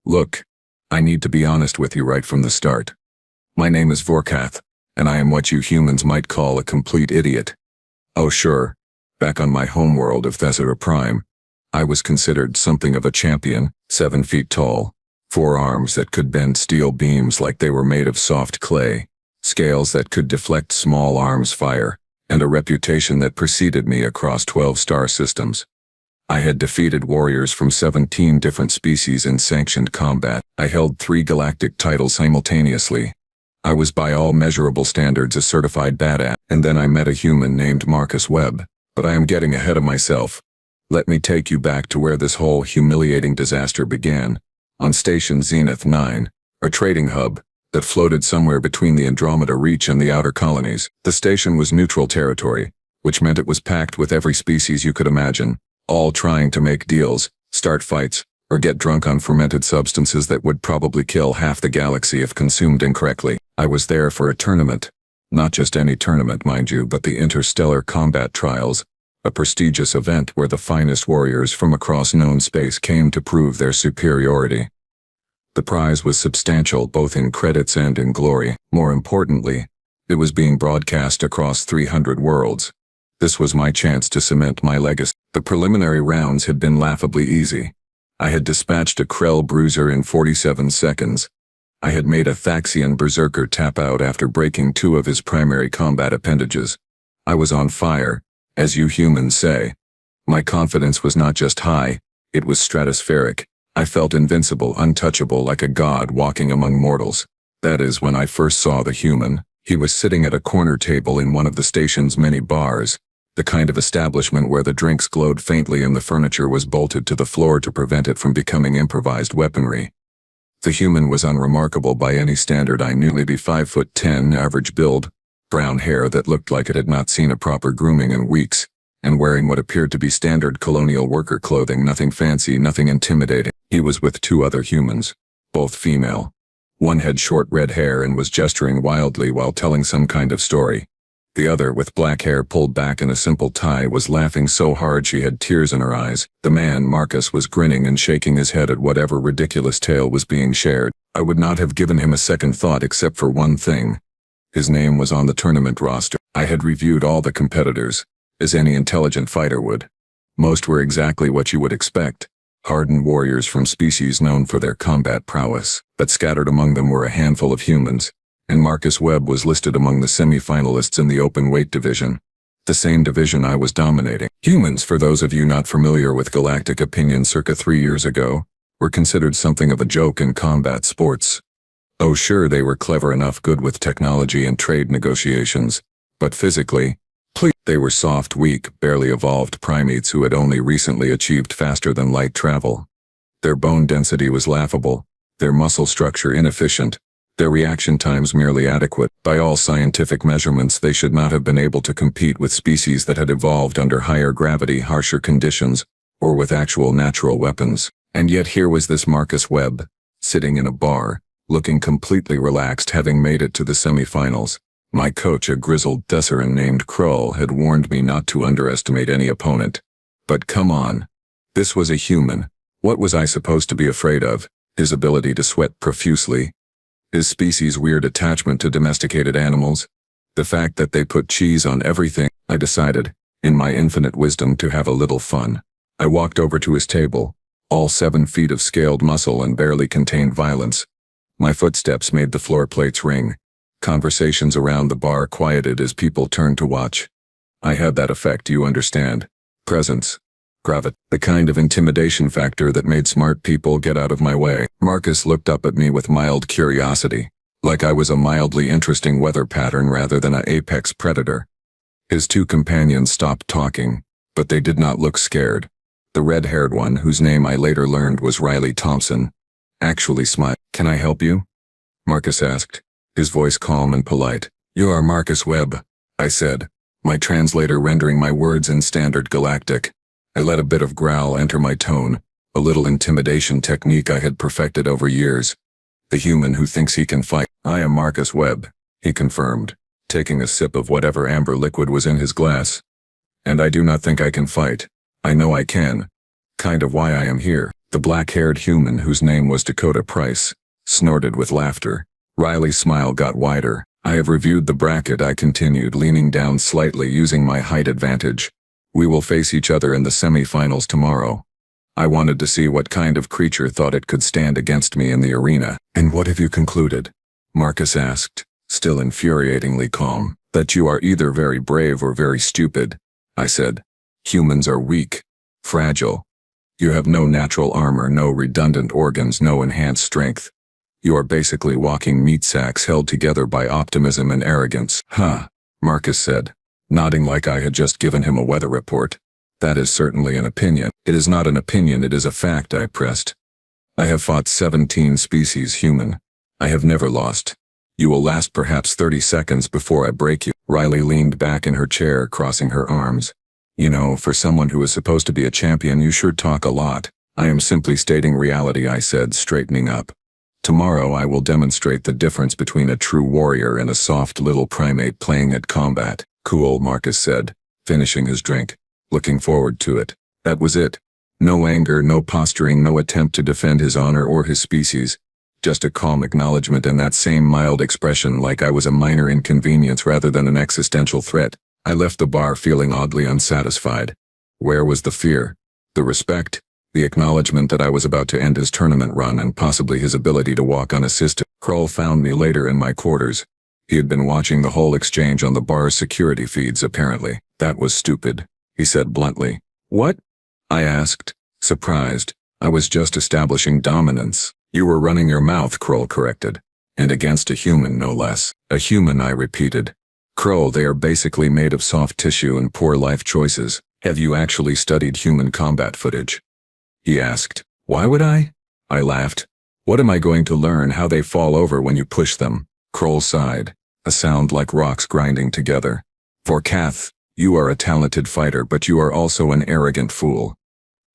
Look, I need to be honest with you right from the start. My name is Vorkath, and I am what you humans might call a complete idiot. Oh sure, back on my homeworld of Thesera Prime, I was considered something of a champion, 7 feet tall, 4 arms that could bend steel beams like they were made of soft clay, scales that could deflect small arms fire, and a reputation that preceded me across 12 star systems. I had defeated warriors from 17 different species in sanctioned combat. I held 3 galactic titles simultaneously. I was by all measurable standards a certified badass, and then I met a human named Marcus Webb. But I am getting ahead of myself. Let me take you back to where this whole humiliating disaster began, on Station Zenith 9, a trading hub that floated somewhere between the Andromeda Reach and the outer colonies. The station was neutral territory, which meant it was packed with every species you could imagine, all trying to make deals, start fights, or get drunk on fermented substances that would probably kill half the galaxy if consumed incorrectly. I was there for a tournament. Not just any tournament, mind you, but the Interstellar Combat Trials, a prestigious event where the finest warriors from across known space came to prove their superiority. The prize was substantial both in credits and in glory. More importantly, it was being broadcast across 300 worlds. This was my chance to cement my legacy. The preliminary rounds had been laughably easy. I had dispatched a Krell bruiser in 47 seconds. I had made a Thaxian berserker tap out after breaking 2 of his primary combat appendages. I was on fire, as you humans say. My confidence was not just high, it was stratospheric. I felt invincible, untouchable, like a god walking among mortals. That is when I first saw the human. He was sitting at a corner table in one of the station's many bars, the kind of establishment where the drinks glowed faintly and the furniture was bolted to the floor to prevent it from becoming improvised weaponry. The human was unremarkable by any standard I knew, maybe 5'10", average build, brown hair that looked like it had not seen a proper grooming in weeks, and wearing what appeared to be standard colonial worker clothing, nothing fancy, nothing intimidating. He was with 2 other humans, both female. One had short red hair and was gesturing wildly while telling some kind of story. The other, with black hair pulled back in a simple tie, was laughing so hard she had tears in her eyes. The man, Marcus, was grinning and shaking his head at whatever ridiculous tale was being shared. I would not have given him a second thought except for one thing. His name was on the tournament roster. I had reviewed all the competitors, as any intelligent fighter would. Most were exactly what you would expect, hardened warriors from species known for their combat prowess. But scattered among them were a handful of humans, and Marcus Webb was listed among the semi-finalists in the open weight division, the same division I was dominating. Humans, for those of you not familiar with galactic opinion circa 3 years ago, were considered something of a joke in combat sports. Oh sure, they were clever enough, good with technology and trade negotiations, but physically, they were soft, weak, barely evolved primates who had only recently achieved faster-than-light travel. Their bone density was laughable, their muscle structure inefficient, their reaction times merely adequate. By all scientific measurements, they should not have been able to compete with species that had evolved under higher gravity, harsher conditions, or with actual natural weapons. And yet here was this Marcus Webb, sitting in a bar, looking completely relaxed, having made it to the semifinals. My coach, a grizzled Thesseran named Krull, had warned me not to underestimate any opponent. But come on. This was a human. What was I supposed to be afraid of? His ability to sweat profusely? His species' weird attachment to domesticated animals? The fact that they put cheese on everything? I decided, in my infinite wisdom, to have a little fun. I walked over to his table, all 7 feet of scaled muscle and barely contained violence. My footsteps made the floor plates ring. Conversations around the bar quieted as people turned to watch. I had that effect, you understand. Presence. Gravity. The kind of intimidation factor that made smart people get out of my way. Marcus looked up at me with mild curiosity, like I was a mildly interesting weather pattern rather than an apex predator. His 2 companions stopped talking, but they did not look scared. The red-haired one, whose name I later learned was Riley Thompson, actually smiled. "Can I help you?" Marcus asked, his voice calm and polite. "You are Marcus Webb," I said, my translator rendering my words in standard galactic. I let a bit of growl enter my tone, a little intimidation technique I had perfected over years. "The human who thinks he can fight." "I am Marcus Webb," he confirmed, taking a sip of whatever amber liquid was in his glass. "And I do not think I can fight. I know I can. Kind of why I am here." The black-haired human, whose name was Dakota Price, snorted with laughter. Riley's smile got wider. I have reviewed the bracket, I continued, leaning down slightly using my height advantage. We will face each other in the semi-finals tomorrow. I wanted to see what kind of creature thought it could stand against me in the arena. And what have you concluded? Marcus asked, still infuriatingly calm. That you are either very brave or very stupid, I said. Humans are weak, fragile. You have no natural armor, no redundant organs, no enhanced strength. You are basically walking meat sacks held together by optimism and arrogance. Huh, Marcus said, nodding like I had just given him a weather report. That is certainly an opinion. It is not an opinion, it is a fact, I pressed. I have fought 17 species human. I have never lost. You will last perhaps 30 seconds before I break you. Riley leaned back in her chair, crossing her arms. You know, for someone who is supposed to be a champion, you sure talk a lot. I am simply stating reality, I said, straightening up. Tomorrow I will demonstrate the difference between a true warrior and a soft little primate playing at combat. Cool, Marcus said, finishing his drink. Looking forward to it. That was it. No anger, no posturing, no attempt to defend his honor or his species. Just a calm acknowledgement and that same mild expression, like I was a minor inconvenience rather than an existential threat. I left the bar feeling oddly unsatisfied. Where was the fear? The respect? The acknowledgement that I was about to end his tournament run and possibly his ability to walk unassisted. Kroll found me later in my quarters. He had been watching the whole exchange on the bar's security feeds apparently. That was stupid, he said bluntly. What? I asked, surprised. I was just establishing dominance. You were running your mouth, Kroll corrected. And against a human, no less. A human, I repeated. Kroll, they are basically made of soft tissue and poor life choices. Have you actually studied human combat footage? He asked. Why would I? I laughed. What am I going to learn? How they fall over when you push them? Kroll sighed, a sound like rocks grinding together. Vorkath, you are a talented fighter, but you are also an arrogant fool.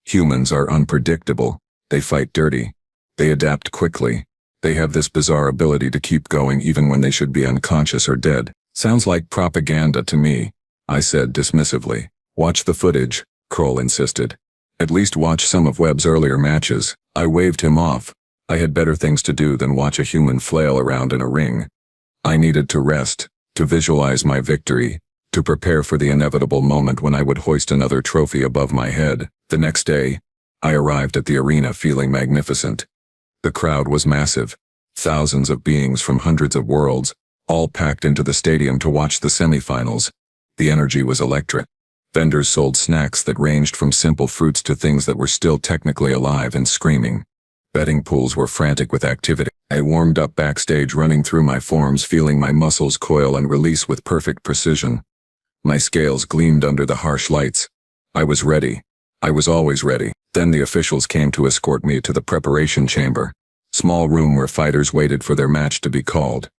Humans are unpredictable. They fight dirty. They adapt quickly. They have this bizarre ability to keep going even when they should be unconscious or dead. Sounds like propaganda to me, I said dismissively. Watch the footage, Kroll insisted. At least watch some of Webb's earlier matches. I waved him off. I had better things to do than watch a human flail around in a ring. I needed to rest, to visualize my victory, to prepare for the inevitable moment when I would hoist another trophy above my head. The next day, I arrived at the arena feeling magnificent. The crowd was massive. Thousands of beings from hundreds of worlds, all packed into the stadium to watch the semifinals. The energy was electric. Vendors sold snacks that ranged from simple fruits to things that were still technically alive and screaming. Betting pools were frantic with activity. I warmed up backstage, running through my forms, feeling my muscles coil and release with perfect precision. My scales gleamed under the harsh lights. I was ready. I was always ready. Then the officials came to escort me to the preparation chamber. Small room where fighters waited for their match to be called.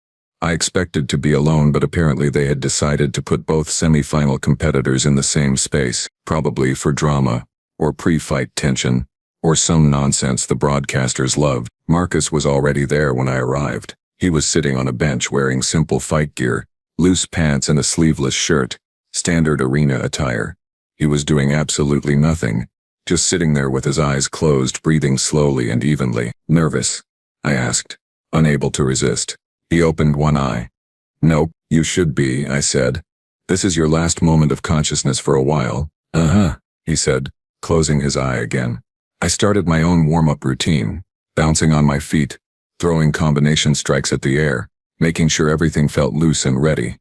I expected to be alone, but apparently they had decided to put both semi-final competitors in the same space, probably for drama, or pre-fight tension, or some nonsense the broadcasters loved. Marcus was already there when I arrived. He was sitting on a bench wearing simple fight gear, loose pants and a sleeveless shirt, standard arena attire. He was doing absolutely nothing, just sitting there with his eyes closed, breathing slowly and evenly. Nervous? I asked, unable to resist. He opened one eye. Nope, you should be, I said. This is your last moment of consciousness for a while. Uh-huh, he said, closing his eye again. I started my own warm-up routine, bouncing on my feet, throwing combination strikes at the air, making sure everything felt loose and ready.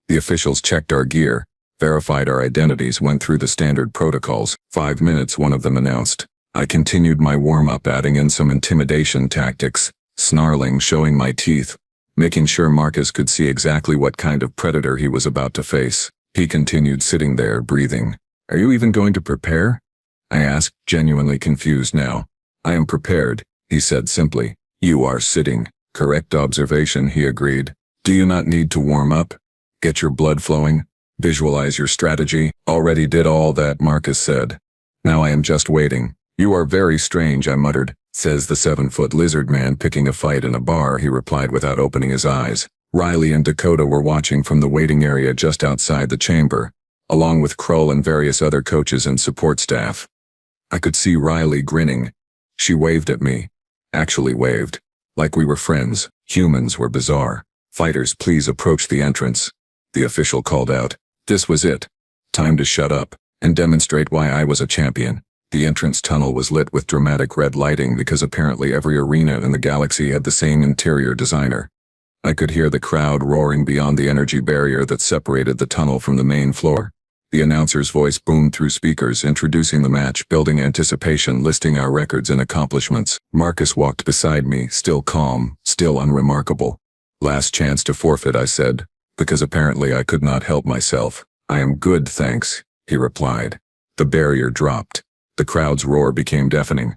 The officials checked our gear, verified our identities, went through the standard protocols. 5 minutes, one of them announced. I continued my warm-up, adding in some intimidation tactics, snarling, showing my teeth, making sure Marcus could see exactly what kind of predator he was about to face. He continued sitting there, breathing. Are you even going to prepare? I asked, genuinely confused now. I am prepared, he said simply. You are sitting. Correct observation, he agreed. Do you not need to warm up? Get your blood flowing? Visualize your strategy? Already did all that, Marcus said. Now I am just waiting. You are very strange, I muttered. Says the 7-foot lizard man picking a fight in a bar, he replied without opening his eyes. Riley and Dakota were watching from the waiting area just outside the chamber, along with Kroll and various other coaches and support staff. I could see Riley grinning, She waved at me. Actually waved. Like we were friends. Humans were bizarre. Fighters, please approach the entrance. The official called out. This was it. Time to shut up and demonstrate why I was a champion. The entrance tunnel was lit with dramatic red lighting because apparently every arena in the galaxy had the same interior designer. I could hear the crowd roaring beyond the energy barrier that separated the tunnel from the main floor. The announcer's voice boomed through speakers, introducing the match, building anticipation, listing our records and accomplishments. Marcus walked beside me, still calm, still unremarkable. Last chance to forfeit, I said, because apparently I could not help myself. I am good, thanks, he replied. The barrier dropped. The crowd's roar became deafening.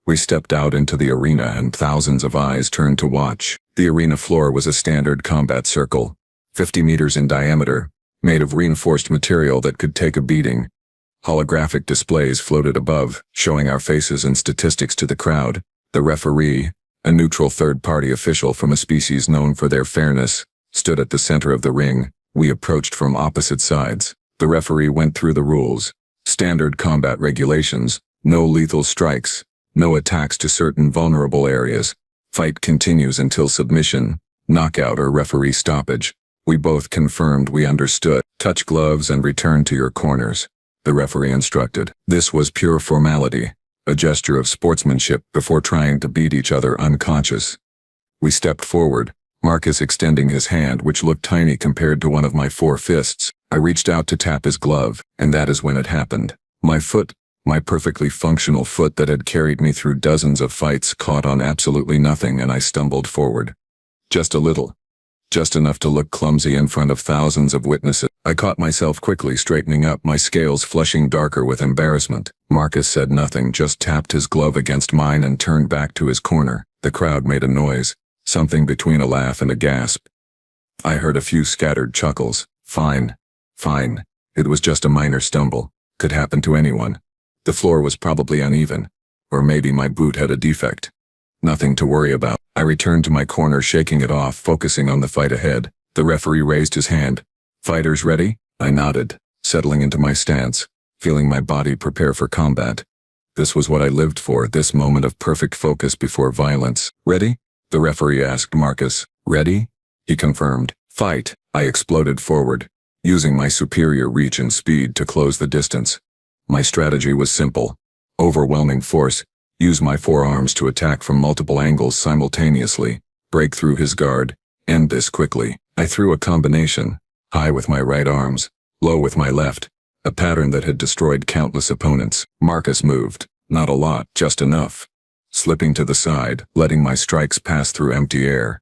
We stepped out into the arena and thousands of eyes turned to watch. The arena floor was a standard combat circle, 50 meters in diameter, made of reinforced material that could take a beating. Holographic displays floated above, showing our faces and statistics to the crowd. The referee, a neutral third-party official from a species known for their fairness, stood at the center of the ring. We approached from opposite sides. The referee went through the rules. Standard combat regulations, no lethal strikes, no attacks to certain vulnerable areas. Fight continues until submission, knockout or referee stoppage. We both confirmed we understood. Touch gloves and return to your corners, the referee instructed. This was pure formality, a gesture of sportsmanship before trying to beat each other unconscious. We stepped forward, Marcus extending his hand, which looked tiny compared to one of my 4 fists. I reached out to tap his glove, and that is when it happened. My foot, my perfectly functional foot that had carried me through dozens of fights, caught on absolutely nothing, and I stumbled forward. Just a little. Just enough to look clumsy in front of thousands of witnesses. I caught myself quickly straightening up, my scales flushing darker with embarrassment. Marcus said nothing, just tapped his glove against mine and turned back to his corner. The crowd made a noise, something between a laugh and a gasp. I heard a few scattered chuckles. Fine. Fine. It was just a minor stumble. Could happen to anyone. The floor was probably uneven. Or maybe my boot had a defect. Nothing to worry about. I returned to my corner, shaking it off, focusing on the fight ahead. The referee raised his hand. Fighters ready? I nodded, settling into my stance, feeling my body prepare for combat. This was what I lived for, this moment of perfect focus before violence. Ready? The referee asked Marcus. Ready? He confirmed. Fight. I exploded forward, using my superior reach and speed to close the distance. My strategy was simple. Overwhelming force. Use my forearms to attack from multiple angles simultaneously. Break through his guard. End this quickly. I threw a combination. High with my right arms, low with my left. A pattern that had destroyed countless opponents. Marcus moved. Not a lot, just enough. Slipping to the side, letting my strikes pass through empty air.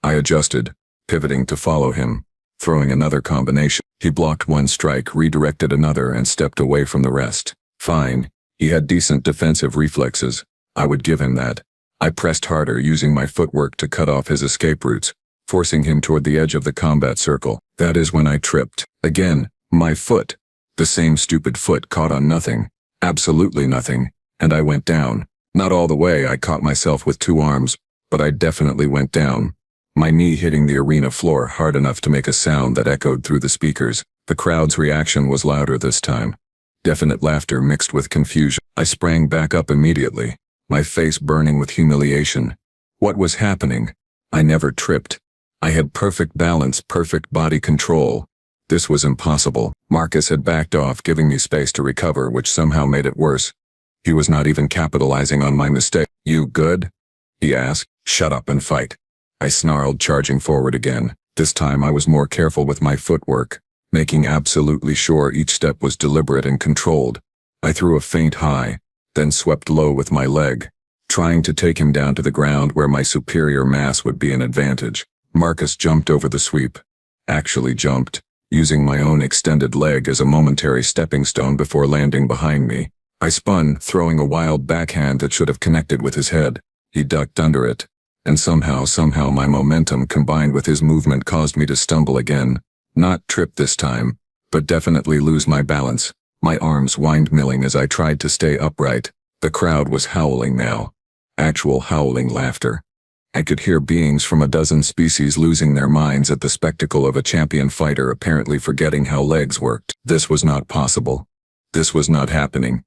I adjusted, pivoting to follow him. Throwing another combination. He blocked one strike, redirected another, and stepped away from the rest. Fine. He had decent defensive reflexes. I would give him that. I pressed harder, using my footwork to cut off his escape routes, forcing him toward the edge of the combat circle. That is when I tripped. Again, my foot. The same stupid foot caught on nothing. Absolutely nothing. And I went down. Not all the way. I caught myself with 2 arms, but I definitely went down. My knee hitting the arena floor hard enough to make a sound that echoed through the speakers. The crowd's reaction was louder this time. Definite laughter mixed with confusion. I sprang back up immediately, my face burning with humiliation. What was happening? I never tripped. I had perfect balance, perfect body control. This was impossible. Marcus had backed off, giving me space to recover, which somehow made it worse. He was not even capitalizing on my mistake. You good? He asked. Shut up and fight. I snarled, charging forward again. This time I was more careful with my footwork, making absolutely sure each step was deliberate and controlled. I threw a feint high, then swept low with my leg, trying to take him down to the ground where my superior mass would be an advantage. Marcus jumped over the sweep. Actually jumped, using my own extended leg as a momentary stepping stone before landing behind me. I spun, throwing a wild backhand that should have connected with his head. He ducked under it, and somehow my momentum combined with his movement caused me to stumble again. Not trip this time, but definitely lose my balance. My arms windmilling as I tried to stay upright. The crowd was howling now. Actual howling laughter. I could hear beings from a dozen species losing their minds at the spectacle of a champion fighter apparently forgetting how legs worked. This was not possible. This was not happening.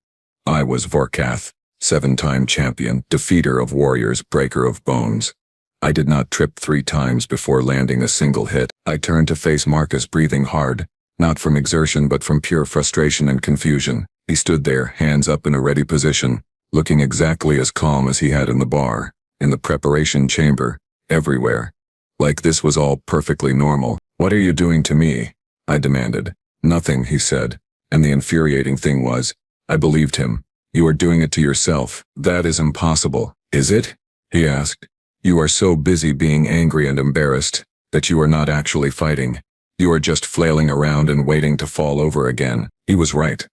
I was Vorkath. 7-time champion, defeater of warriors, breaker of bones. I did not trip 3 times before landing a single hit. I turned to face Marcus, breathing hard, not from exertion but from pure frustration and confusion. He stood there, hands up in a ready position, looking exactly as calm as he had in the bar, in the preparation chamber, everywhere. Like this was all perfectly normal. "What are you doing to me?" I demanded. "Nothing," he said. And the infuriating thing was, I believed him. "You are doing it to yourself." "That is impossible." "Is it?" he asked. "You are so busy being angry and embarrassed that you are not actually fighting. You are just flailing around and waiting to fall over again." He was right.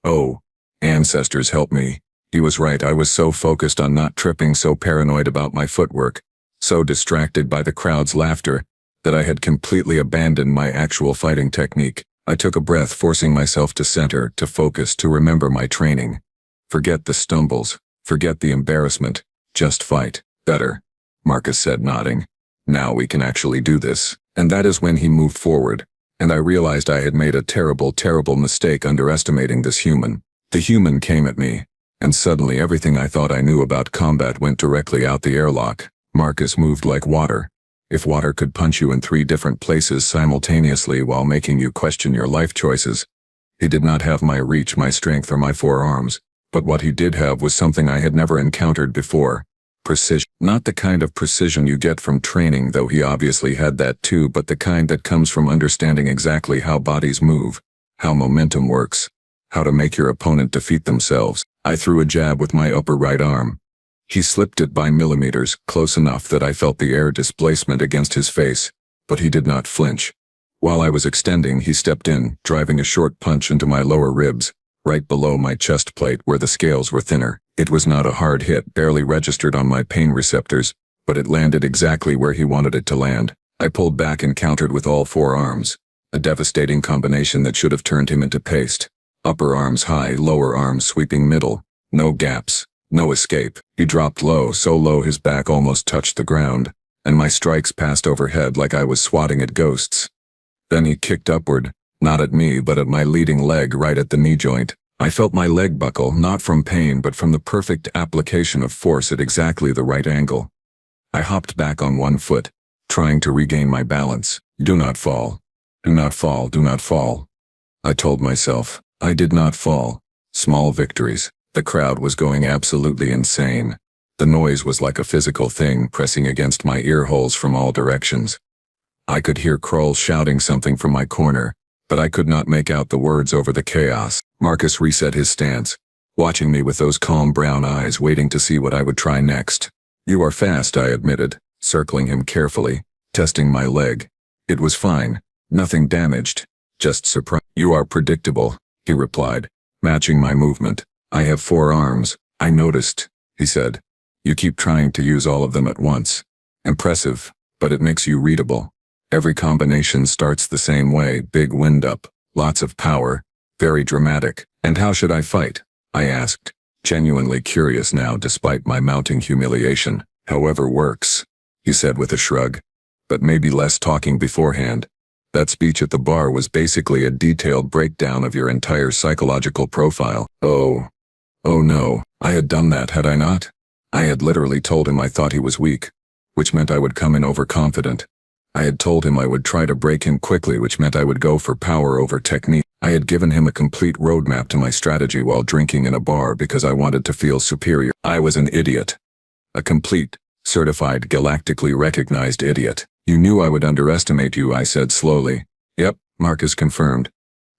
Oh, ancestors help me. He was right. I was so focused on not tripping, so paranoid about my footwork, so distracted by the crowd's laughter, that I had completely abandoned my actual fighting technique. I took a breath, forcing myself to center, to focus, to remember my training. Forget the stumbles, forget the embarrassment, just fight. "Better," Marcus said, nodding. "Now we can actually do this." And that is when he moved forward, and I realized I had made a terrible, terrible mistake underestimating this human. The human came at me, and suddenly everything I thought I knew about combat went directly out the airlock. Marcus moved like water. If water could punch you in 3 different places simultaneously while making you question your life choices, he did not have my reach, my strength, or my forearms. But what he did have was something I had never encountered before. Precision. Not the kind of precision you get from training, though he obviously had that too, but the kind that comes from understanding exactly how bodies move, how momentum works, how to make your opponent defeat themselves. I threw a jab with my upper right arm. He slipped it by millimeters, close enough that I felt the air displacement against his face, but he did not flinch. While I was extending, he stepped in, driving a short punch into my lower ribs, right below my chest plate where the scales were thinner. It was not a hard hit, barely registered on my pain receptors, but it landed exactly where he wanted it to land. I pulled back and countered with all 4 arms, a devastating combination that should have turned him into paste. Upper arms high, lower arms sweeping middle, no gaps, no escape. He dropped low, so low his back almost touched the ground, and my strikes passed overhead like I was swatting at ghosts. Then he kicked upward, not at me but at my leading leg, right at the knee joint. I felt my leg buckle, not from pain but from the perfect application of force at exactly the right angle. I hopped back on one foot, trying to regain my balance. "Do not fall. Do not fall. Do not fall," I told myself. I did not fall. Small victories. The crowd was going absolutely insane. The noise was like a physical thing pressing against my ear holes from all directions. I could hear Kroll shouting something from my corner, but I could not make out the words over the chaos. Marcus reset his stance, watching me with those calm brown eyes, waiting to see what I would try next. "You are fast," I admitted, circling him carefully, testing my leg. It was fine, nothing damaged, just surprise. "You are predictable," he replied, matching my movement. "I have 4 arms, I noticed," he said. "You keep trying to use all of them at once. Impressive, but it makes you readable. Every combination starts the same way, big wind up, lots of power, very dramatic." "And how should I fight?" I asked, genuinely curious now despite my mounting humiliation. "However works," he said with a shrug. "But maybe less talking beforehand." That speech at the bar was basically a detailed breakdown of your entire psychological profile. Oh no, I had done that, had I not? I had literally told him I thought he was weak, which meant I would come in overconfident. I had told him I would try to break him quickly, which meant I would go for power over technique. I had given him a complete roadmap to my strategy while drinking in a bar because I wanted to feel superior. I was an idiot. A complete, certified, galactically recognized idiot. "You knew I would underestimate you," I said slowly. "Yep," Marcus confirmed.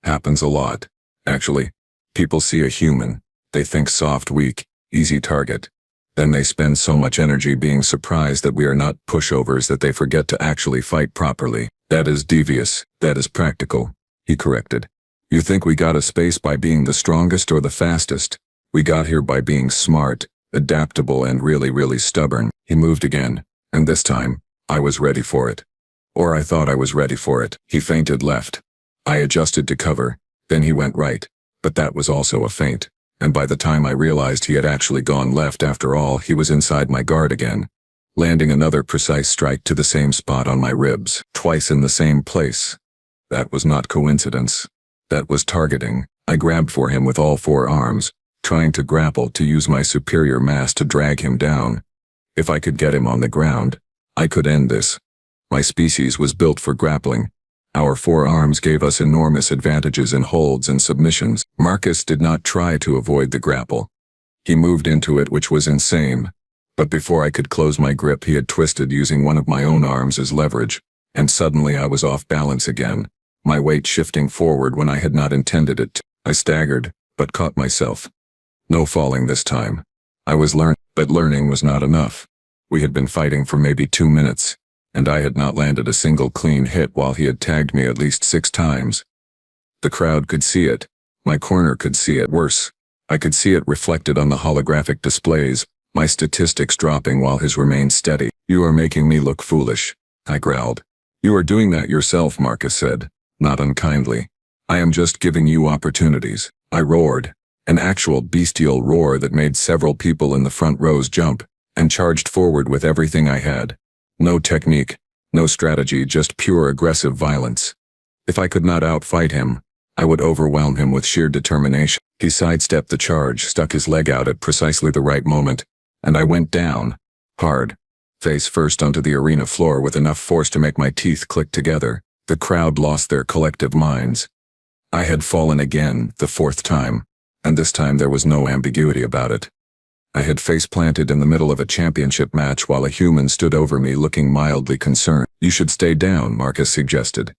"Happens a lot. Actually, people see a human, they think soft, weak, easy target. Then they spend so much energy being surprised that we are not pushovers that they forget to actually fight properly. That is devious, that is practical," he corrected. "You think we got a space by being the strongest or the fastest? We got here by being smart, adaptable, and really, really stubborn." He moved again, and this time, I was ready for it. Or I thought I was ready for it. He feinted left. I adjusted to cover, then he went right, but that was also a feint, and by the time I realized he had actually gone left after all, he was inside my guard again, landing another precise strike to the same spot on my ribs, twice in the same place. That was not coincidence. That was targeting. I grabbed for him with all 4 arms, trying to grapple to use my superior mass to drag him down. If I could get him on the ground, I could end this. My species was built for grappling. Our forearms gave us enormous advantages in holds and submissions. Marcus did not try to avoid the grapple. He moved into it, which was insane. But before I could close my grip, he had twisted using one of my own arms as leverage, and suddenly I was off balance again, my weight shifting forward when I had not intended it to. I staggered, but caught myself. No falling this time. I was learning, but learning was not enough. We had been fighting for maybe 2 minutes, and I had not landed a single clean hit while he had tagged me at least 6 times. The crowd could see it. My corner could see it. Worse, I could see it reflected on the holographic displays, my statistics dropping while his remained steady. "You are making me look foolish," I growled. "You are doing that yourself," Marcus said, not unkindly. "I am just giving you opportunities," I roared, an actual bestial roar that made several people in the front rows jump, and charged forward with everything I had. No technique, no strategy, just pure aggressive violence. If I could not outfight him, I would overwhelm him with sheer determination. He sidestepped the charge, stuck his leg out at precisely the right moment, and I went down, hard, face first onto the arena floor with enough force to make my teeth click together. The crowd lost their collective minds. I had fallen again, the 4th time, and this time there was no ambiguity about it. I had face-planted in the middle of a championship match while a human stood over me looking mildly concerned. "You should stay down," Marcus suggested.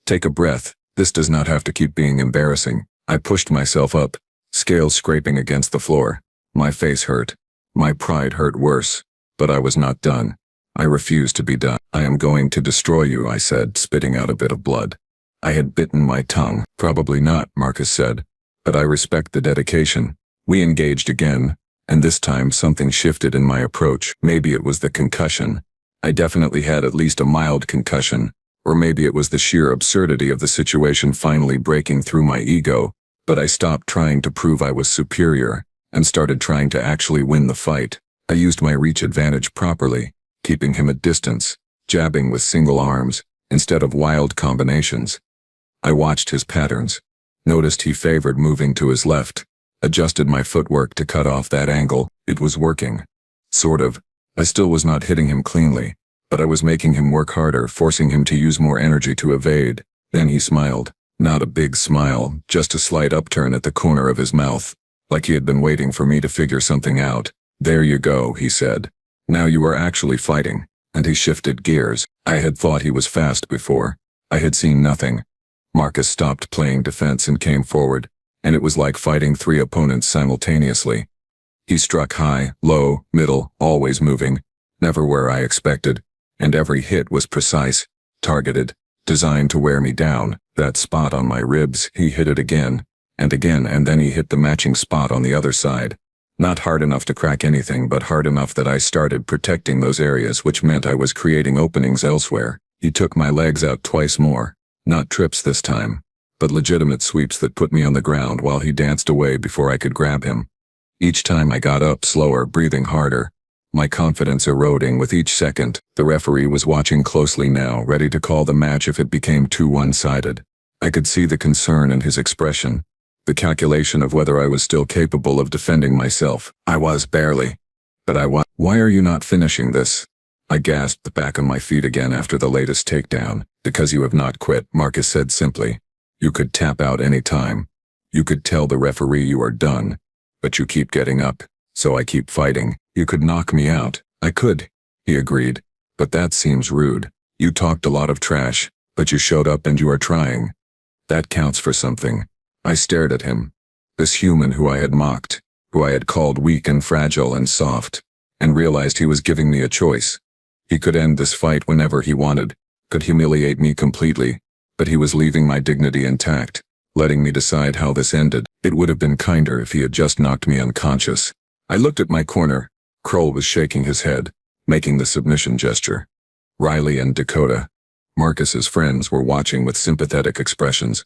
"Take a breath. This does not have to keep being embarrassing." I pushed myself up, scales scraping against the floor. My face hurt. My pride hurt worse. But I was not done. I refused to be done. "I am going to destroy you," I said, spitting out a bit of blood. I had bitten my tongue. "Probably not," Marcus said. "But I respect the dedication." We engaged again, and this time something shifted in my approach. Maybe it was the concussion. I definitely had at least a mild concussion. Or maybe it was the sheer absurdity of the situation finally breaking through my ego. But I stopped trying to prove I was superior, and started trying to actually win the fight. I used my reach advantage properly, keeping him at distance, jabbing with single arms, instead of wild combinations. I watched his patterns, noticed he favored moving to his left, adjusted my footwork to cut off that angle. It was working. Sort of. I still was not hitting him cleanly, but I was making him work harder, forcing him to use more energy to evade. Then he smiled. Not a big smile, just a slight upturn at the corner of his mouth, like he had been waiting for me to figure something out. "There you go," he said. "Now you are actually fighting." And he shifted gears. I had thought he was fast before. I had seen nothing. Marcus stopped playing defense and came forward, and it was like fighting 3 opponents simultaneously. He struck high, low, middle, always moving, never where I expected, and every hit was precise, targeted, designed to wear me down. That spot on my ribs, he hit it again, and then he hit the matching spot on the other side. Not hard enough to crack anything, but hard enough that I started protecting those areas, which meant I was creating openings elsewhere. He took my legs out twice more. Not trips this time, but legitimate sweeps that put me on the ground while he danced away before I could grab him. Each time I got up slower, breathing harder, my confidence eroding with each second. The referee was watching closely now, ready to call the match if it became too one-sided. I could see the concern in his expression, the calculation of whether I was still capable of defending myself. I was, barely. But I was. "Why are you not finishing this?" I gasped back on my feet again after the latest takedown. "Because you have not quit," Marcus said simply. "You could tap out any time. You could tell the referee you are done. But you keep getting up, so I keep fighting. You could knock me out." "I could," he agreed. "But that seems rude. You talked a lot of trash, but you showed up and you are trying. That counts for something." I stared at him. This human who I had mocked, who I had called weak and fragile and soft, and realized he was giving me a choice. He could end this fight whenever he wanted, could humiliate me completely, but he was leaving my dignity intact, letting me decide how this ended. It would have been kinder if he had just knocked me unconscious. I looked at my corner. Kroll was shaking his head, making the submission gesture. Riley and Dakota, Marcus's friends, were watching with sympathetic expressions.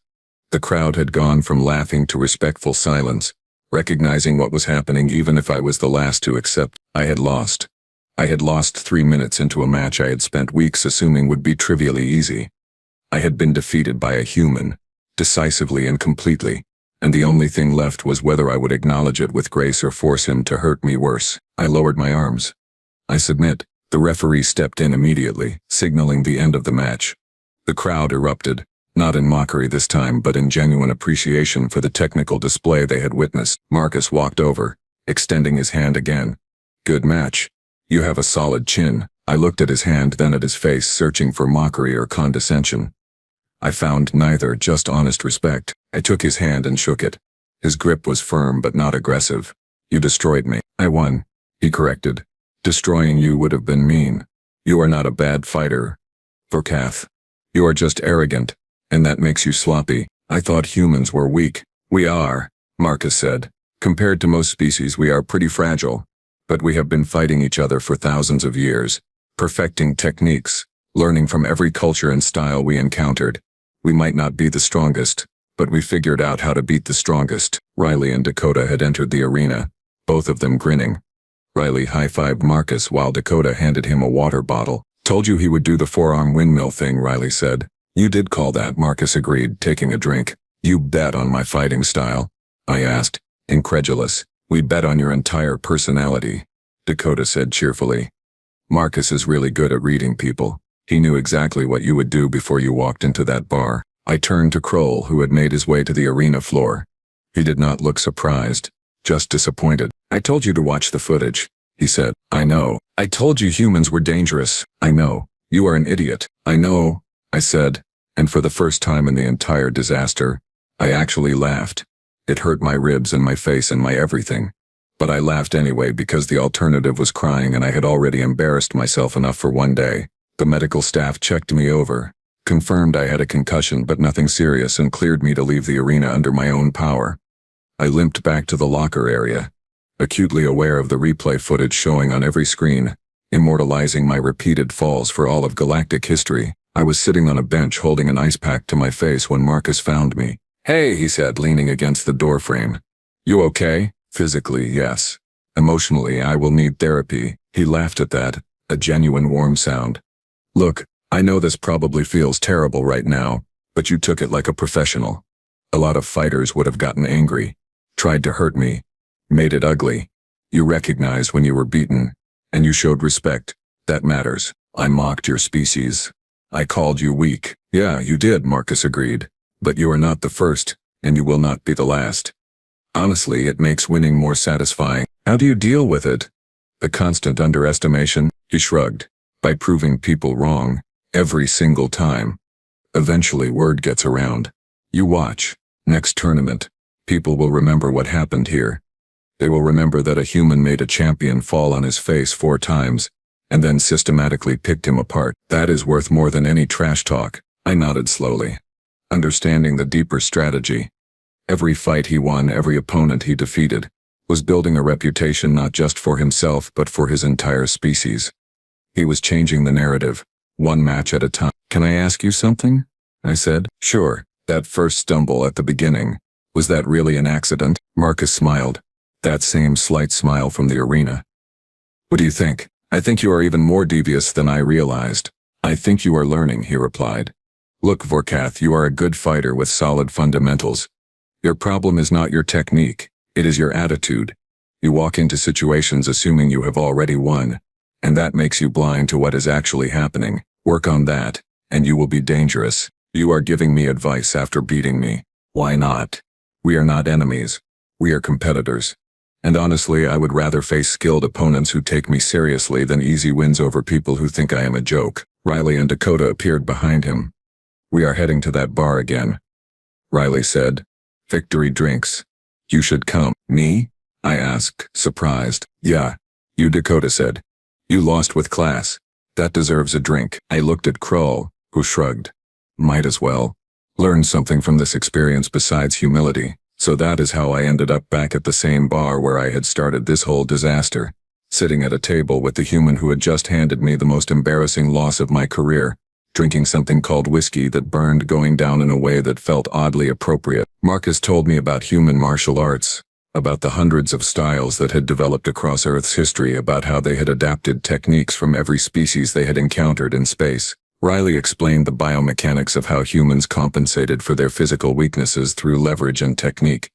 The crowd had gone from laughing to respectful silence, recognizing what was happening even if I was the last to accept. I had lost. I had lost 3 minutes into a match I had spent weeks assuming would be trivially easy. I had been defeated by a human, decisively and completely, and the only thing left was whether I would acknowledge it with grace or force him to hurt me worse. I lowered my arms. I submit. The referee stepped in immediately, signaling the end of the match. The crowd erupted, not in mockery this time but in genuine appreciation for the technical display they had witnessed. Marcus walked over, extending his hand again. Good match. You have a solid chin. I looked at his hand, then at his face, searching for mockery or condescension. I found neither, just honest respect. I took his hand and shook it. His grip was firm but not aggressive. You destroyed me. I won, he corrected. Destroying you would have been mean. You are not a bad fighter, Vorkath. You are just arrogant, and that makes you sloppy. I thought humans were weak. We are, Marcus said. Compared to most species, we are pretty fragile. But we have been fighting each other for thousands of years, perfecting techniques, learning from every culture and style we encountered. We might not be the strongest, but we figured out how to beat the strongest. Riley and Dakota had entered the arena, both of them grinning. Riley high-fived Marcus while Dakota handed him a water bottle. Told you he would do the forearm windmill thing, Riley said. You did call that, Marcus agreed, taking a drink. You bet on my fighting style? I asked, incredulous. We bet on your entire personality, Dakota said cheerfully. Marcus is really good at reading people. He knew exactly what you would do before you walked into that bar. I turned to Kroll, who had made his way to the arena floor. He did not look surprised, just disappointed. I told you to watch the footage, he said. I know. I told you humans were dangerous. I know. You are an idiot. I know, I said, and for the first time in the entire disaster, I actually laughed. It hurt my ribs and my face and my everything. But I laughed anyway because the alternative was crying and I had already embarrassed myself enough for one day. The medical staff checked me over, confirmed I had a concussion but nothing serious, and cleared me to leave the arena under my own power. I limped back to the locker area, acutely aware of the replay footage showing on every screen, immortalizing my repeated falls for all of galactic history. I was sitting on a bench holding an ice pack to my face when Marcus found me. Hey, he said, leaning against the doorframe. You okay? Physically, yes. Emotionally, I will need therapy. He laughed at that, a genuine warm sound. Look, I know this probably feels terrible right now, but you took it like a professional. A lot of fighters would have gotten angry, tried to hurt me, made it ugly. You recognized when you were beaten, and you showed respect. That matters. I mocked your species. I called you weak. Yeah, you did, Marcus agreed. But you are not the first, and you will not be the last. Honestly, it makes winning more satisfying. How do you deal with it? The constant underestimation, he shrugged. By proving people wrong, every single time. Eventually word gets around. You watch. Next tournament, people will remember what happened here. They will remember that a human made a champion fall on his face 4 times, and then systematically picked him apart. That is worth more than any trash talk. I nodded slowly, understanding the deeper strategy. Every fight he won, every opponent he defeated, was building a reputation not just for himself but for his entire species. He was changing the narrative, one match at a time. Can I ask you something? I said. Sure. That first stumble at the beginning, was that really an accident? Marcus smiled. That same slight smile from the arena. What do you think? I think you are even more devious than I realized. I think you are learning, he replied. Look, Vorkath, you are a good fighter with solid fundamentals. Your problem is not your technique, it is your attitude. You walk into situations assuming you have already won, and that makes you blind to what is actually happening. Work on that, and you will be dangerous. You are giving me advice after beating me. Why not? We are not enemies. We are competitors. And honestly, I would rather face skilled opponents who take me seriously than easy wins over people who think I am a joke. Riley and Dakota appeared behind him. We are heading to that bar again, Riley said. Victory drinks. You should come. Me? I asked, surprised. Yeah, you, Dakota said. You lost with class. That deserves a drink. I looked at Kroll, who shrugged. Might as well. Learn something from this experience besides humility. So that is how I ended up back at the same bar where I had started this whole disaster, sitting at a table with the human who had just handed me the most embarrassing loss of my career, drinking something called whiskey that burned, going down in a way that felt oddly appropriate. Marcus told me about human martial arts, about the hundreds of styles that had developed across Earth's history, about how they had adapted techniques from every species they had encountered in space. Riley explained the biomechanics of how humans compensated for their physical weaknesses through leverage and technique.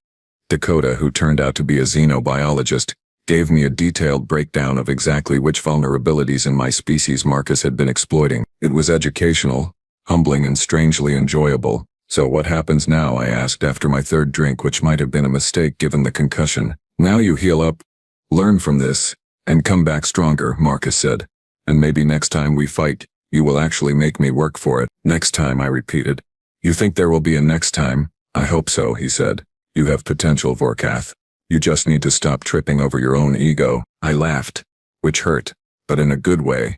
Dakota, who turned out to be a xenobiologist, gave me a detailed breakdown of exactly which vulnerabilities in my species Marcus had been exploiting. It was educational, humbling, and strangely enjoyable. "So what happens now?" I asked after my third drink, which might have been a mistake given the concussion. "Now you heal up, learn from this, and come back stronger," Marcus said. "And maybe next time we fight, you will actually make me work for it." "Next time," I repeated. "You think there will be a next time?" "I hope so," he said. "You have potential, Vorkath. You just need to stop tripping over your own ego." I laughed, which hurt, but in a good way.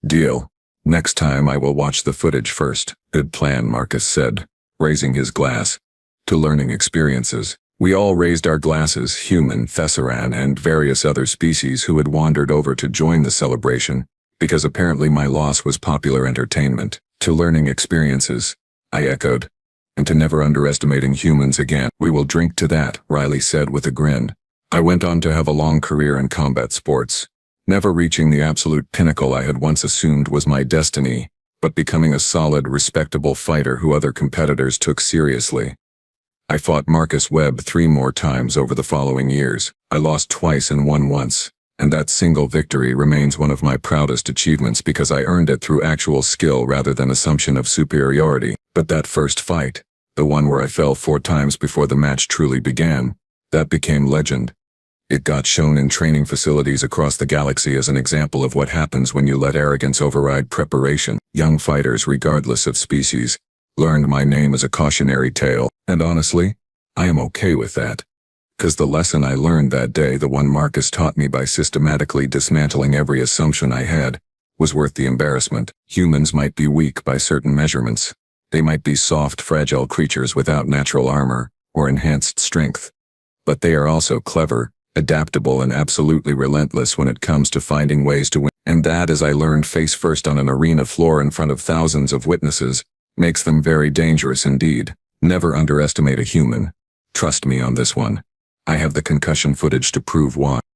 "Deal. Next time I will watch the footage first." "Good plan," Marcus said, raising his glass. "To learning experiences." We all raised our glasses, human, Thessaran, and various other species who had wandered over to join the celebration, because apparently my loss was popular entertainment. "To learning experiences," I echoed. "And to never underestimating humans again." "We will drink to that," Riley said with a grin. I went on to have a long career in combat sports, never reaching the absolute pinnacle I had once assumed was my destiny, but becoming a solid, respectable fighter who other competitors took seriously. I fought Marcus Webb 3 more times over the following years. I lost twice and won once, and that single victory remains one of my proudest achievements because I earned it through actual skill rather than assumption of superiority. But that first fight, the one where I fell 4 times before the match truly began, that became legend. It got shown in training facilities across the galaxy as an example of what happens when you let arrogance override preparation. Young fighters, regardless of species, learned my name as a cautionary tale, and honestly, I am okay with that. 'Cause the lesson I learned that day, the one Marcus taught me by systematically dismantling every assumption I had, was worth the embarrassment. Humans might be weak by certain measurements. They might be soft, fragile creatures without natural armor or enhanced strength. But they are also clever, adaptable, and absolutely relentless when it comes to finding ways to win. And that, as I learned face first on an arena floor in front of thousands of witnesses, makes them very dangerous indeed. Never underestimate a human. Trust me on this one. I have the concussion footage to prove why.